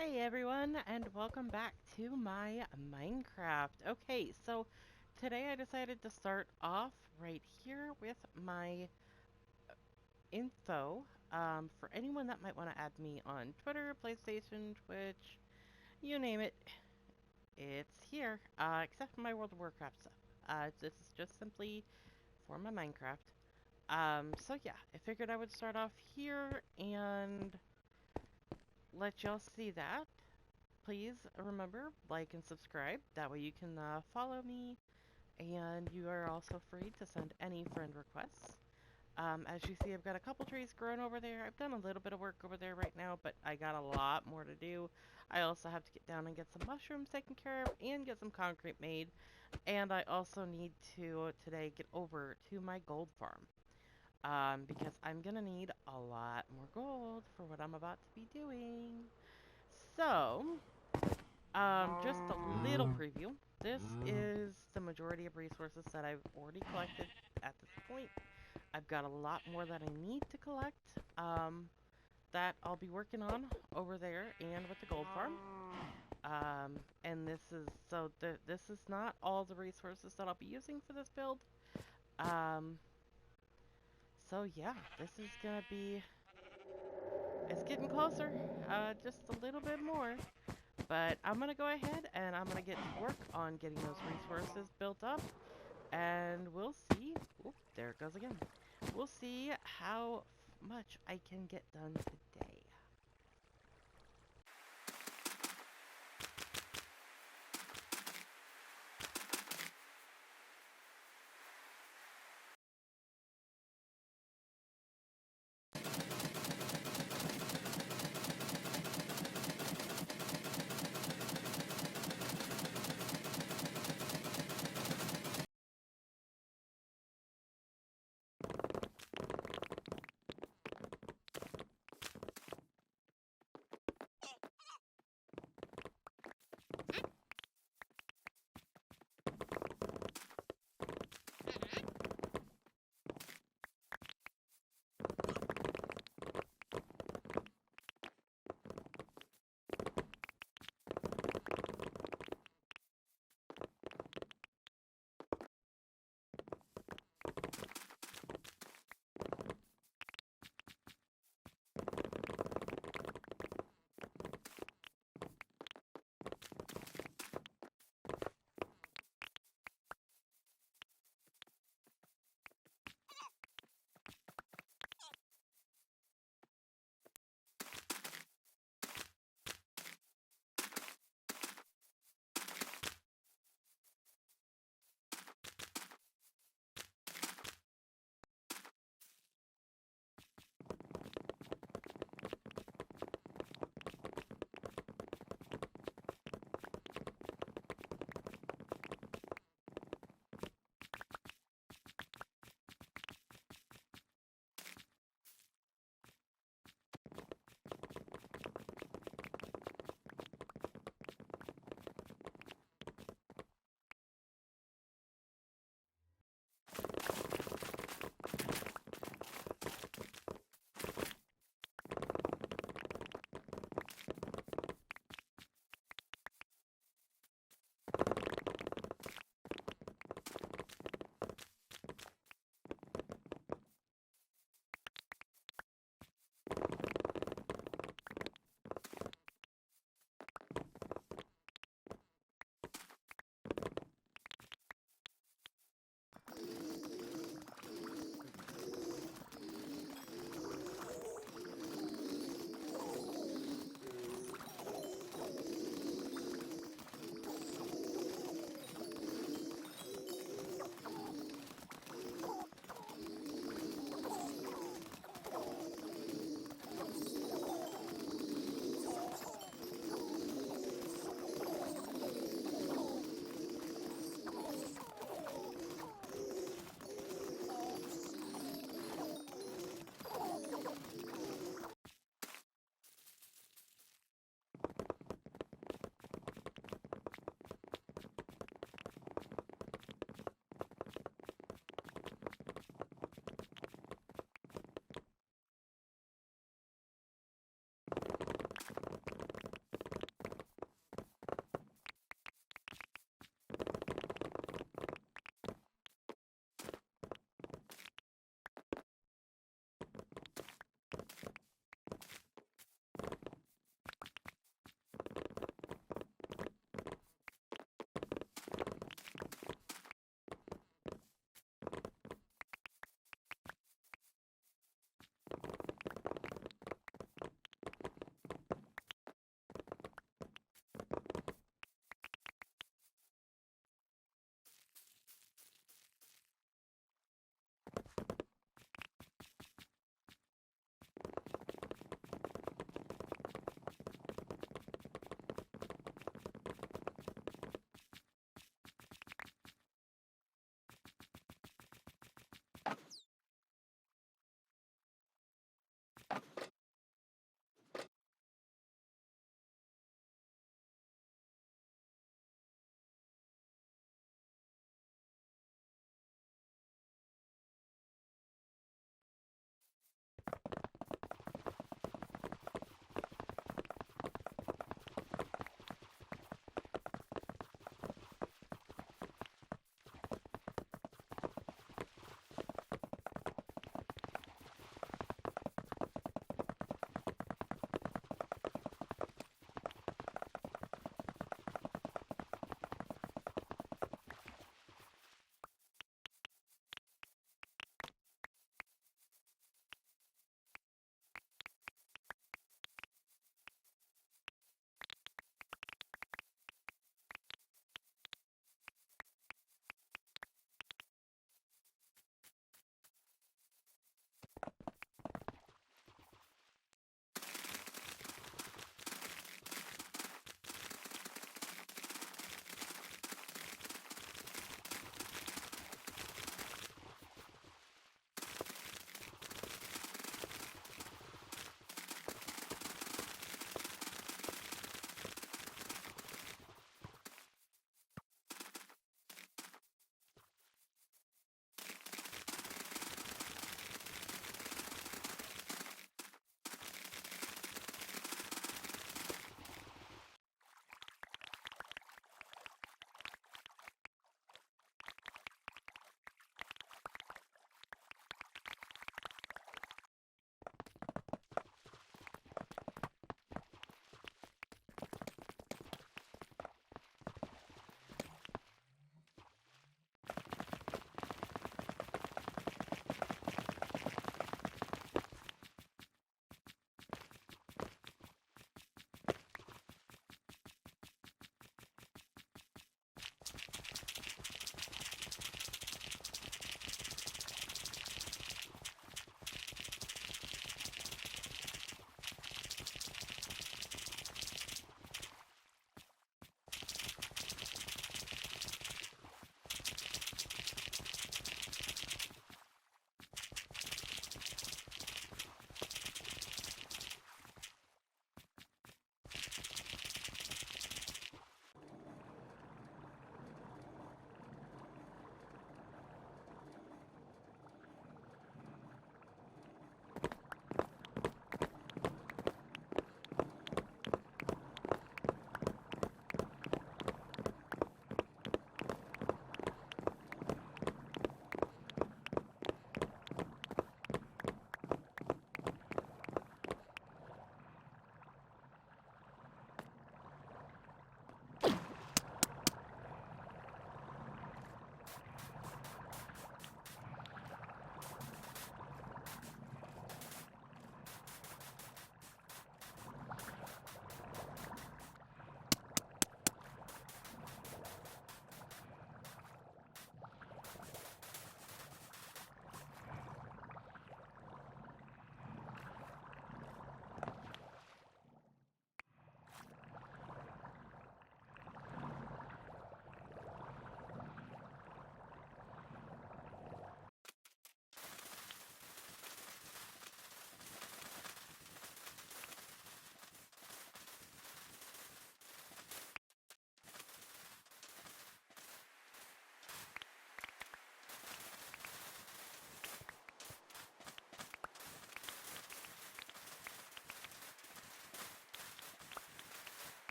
Hey everyone, and welcome back to my Minecraft. Okay, so today I decided to start off right here with my info. For anyone that might want to add me on Twitter, PlayStation, Twitch, you name it, it's here. Except for my World of Warcraft stuff. This is just simply for my Minecraft. So yeah, I figured I would start off here and let y'all see that. Please remember, like and subscribe. That way you can follow me, and you are also free to send any friend requests. As you see, I've got a couple trees growing over there. I've done a little bit of work over there right now, but I got a lot more to do. I also have to get down and get some mushrooms taken care of and get some concrete made. And I also need to today get over to my gold farm. Because I'm gonna need a lot more gold for what I'm about to be doing. So, just a little preview. This is the majority of resources that I've already collected at this point. I've got a lot more that I need to collect that I'll be working on over there and with the gold farm. And this is not all the resources that I'll be using for this build. Um, so yeah, this is gonna be, it's getting closer, just a little bit more. But I'm going to go ahead and I'm going to get to work on getting those resources built up. And we'll see. Oop, there it goes again. We'll see how much I can get done today.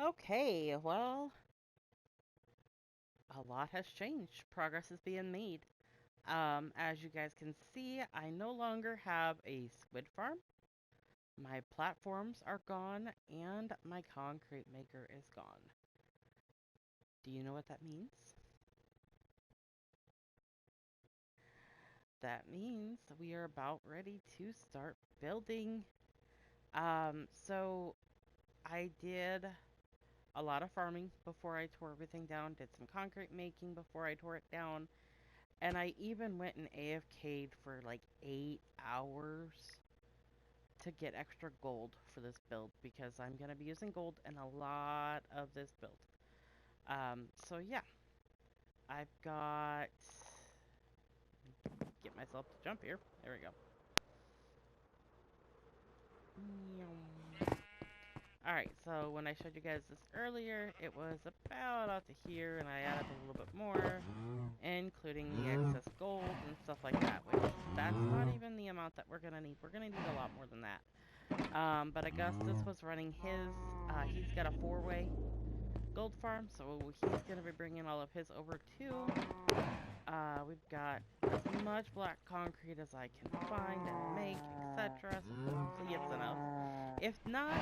Okay, well, a lot has changed. Progress is being made. As you guys can see, I no longer have a squid farm. My platforms are gone, and my concrete maker is gone. Do you know what that means? That means we are about ready to start building. So I did a lot of farming before I tore everything down, did some concrete making before I tore it down, and I even went and AFK'd for like 8 hours to get extra gold for this build because I'm going to be using gold in a lot of this build. So yeah, I've got, get myself to jump here. There we go. Alright, so when I showed you guys this earlier, it was about out to here, and I added a little bit more, including the excess gold and stuff like that, which that's not even the amount that we're gonna need. We're gonna need a lot more than that. But Augustus was running his, he's got a 4-way gold farm, so he's gonna be bringing all of his over too. We've got as much black concrete as I can find and make, etc. So hopefully it's enough. If not,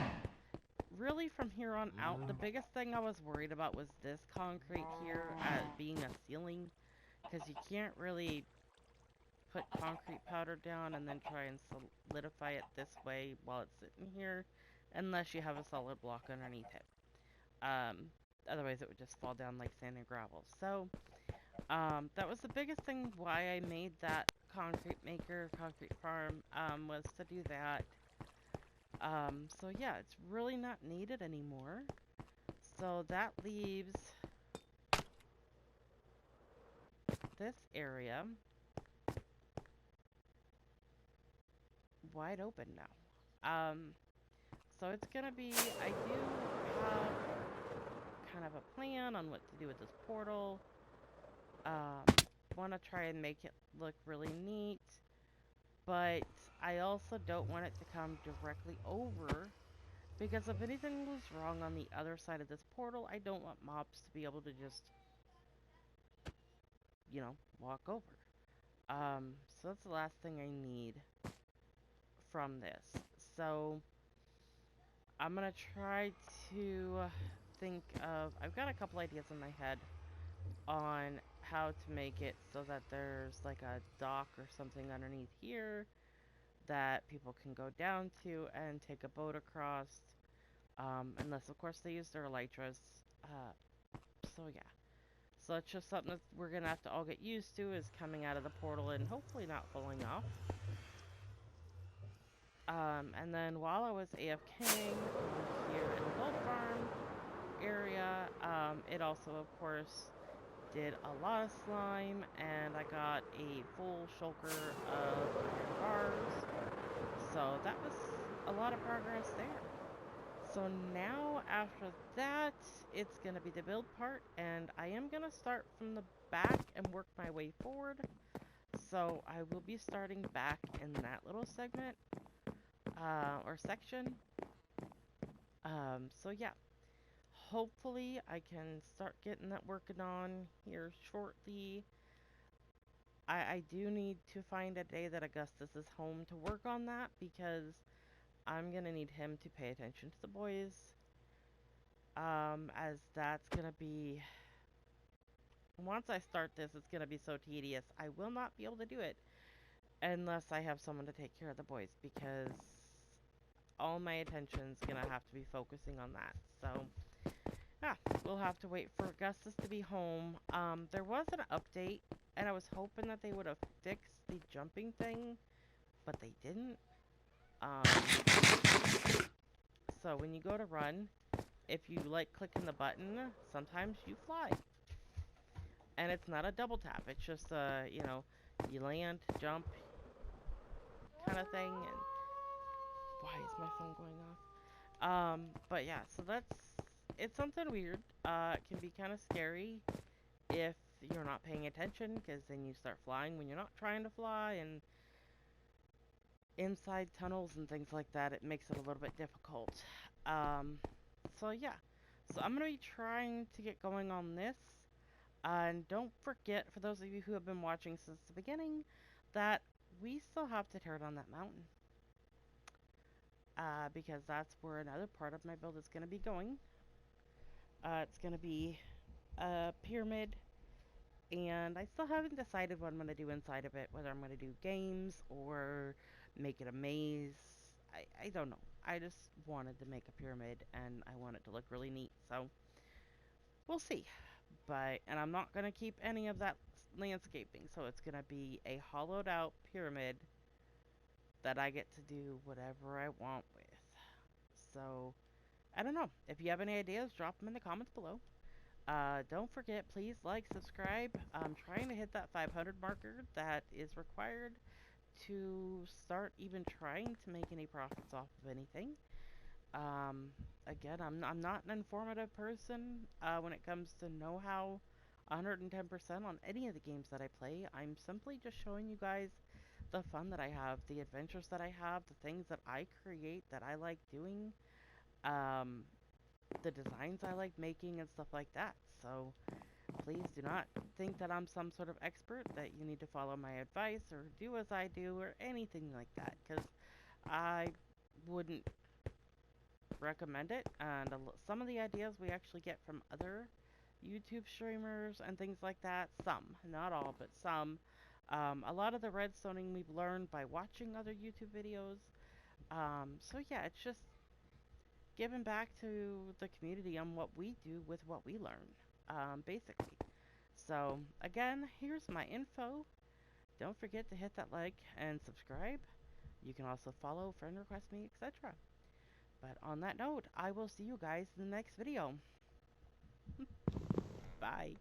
really from here on out, the biggest thing I was worried about was this concrete here being a ceiling, because you can't really put concrete powder down and then try and solidify it this way while it's sitting here, unless you have a solid block underneath it. Otherwise it would just fall down like sand and gravel. So, that was the biggest thing why I made that concrete maker, concrete farm, was to do that. So yeah, it's really not needed anymore. So that leaves this area wide open now. So it's gonna be, I do have kind of a plan on what to do with this portal. Want to try and make it look really neat, but I also don't want it to come directly over, because if anything goes wrong on the other side of this portal, I don't want mobs to be able to just, you know, walk over. So that's the last thing I need from this. So I'm gonna try to think of, I've got a couple ideas in my head on how to make it so that there's like a dock or something underneath here that people can go down to and take a boat across, unless of course they use their elytras. So yeah, so it's just something that we're gonna have to all get used to, is coming out of the portal and hopefully not falling off. And then while I was AFKing over here in the gold farm area, it also of course did a lot of slime, and I got a full shulker of iron bars. So that was a lot of progress there. So now after that, it's going to be the build part, and I am going to start from the back and work my way forward. So I will be starting back in that little segment, or section. So yeah, hopefully I can start getting that working on here shortly. I do need to find a day that Augustus is home to work on that, because I'm going to need him to pay attention to the boys, as that's going to be, once I start this, it's going to be so tedious. I will not be able to do it unless I have someone to take care of the boys, because all my attention's going to have to be focusing on that. So, yeah, we'll have to wait for Augustus to be home. There was an update, and I was hoping that they would have fixed the jumping thing, but they didn't. So when you go to run, if you like clicking the button, sometimes you fly. And it's not a double tap, it's just you know, you land, jump, kind of thing. And why is my phone going off? But yeah, so it's something weird. It can be kind of scary if you're not paying attention, because then you start flying when you're not trying to fly, and inside tunnels and things like that, it makes it a little bit difficult. So yeah, So I'm going to be trying to get going on this. And don't forget, for those of you who have been watching since the beginning, that we still have to tear down that mountain. Because that's where another part of my build is going to be going. It's going to be a pyramid, and I still haven't decided what I'm going to do inside of it, whether I'm going to do games or make it a maze. I don't know. I just wanted to make a pyramid, and I want it to look really neat, so we'll see. And I'm not going to keep any of that landscaping, so it's going to be a hollowed out pyramid that I get to do whatever I want with. So, I don't know. If you have any ideas, drop them in the comments below. Don't forget, please like, subscribe. I'm trying to hit that 500 marker that is required to start even trying to make any profits off of anything. Um, Again, I'm not an informative person when it comes to know-how 110% on any of the games that I play. I'm simply just showing you guys the fun that I have, the adventures that I have, the things that I create that I like doing, um, the designs I like making and stuff like that. So please do not think that I'm some sort of expert, that you need to follow my advice or do as I do or anything like that, because I wouldn't recommend it. And some of the ideas we actually get from other YouTube streamers and things like that. Some, not all, but some. A lot of the redstoning we've learned by watching other YouTube videos. So yeah, it's just giving back to the community on what we do with what we learn, basically. So again, here's my info. Don't forget to hit that like and subscribe. You can also follow, friend request me, etc. But on that note, I will see you guys in the next video. Bye.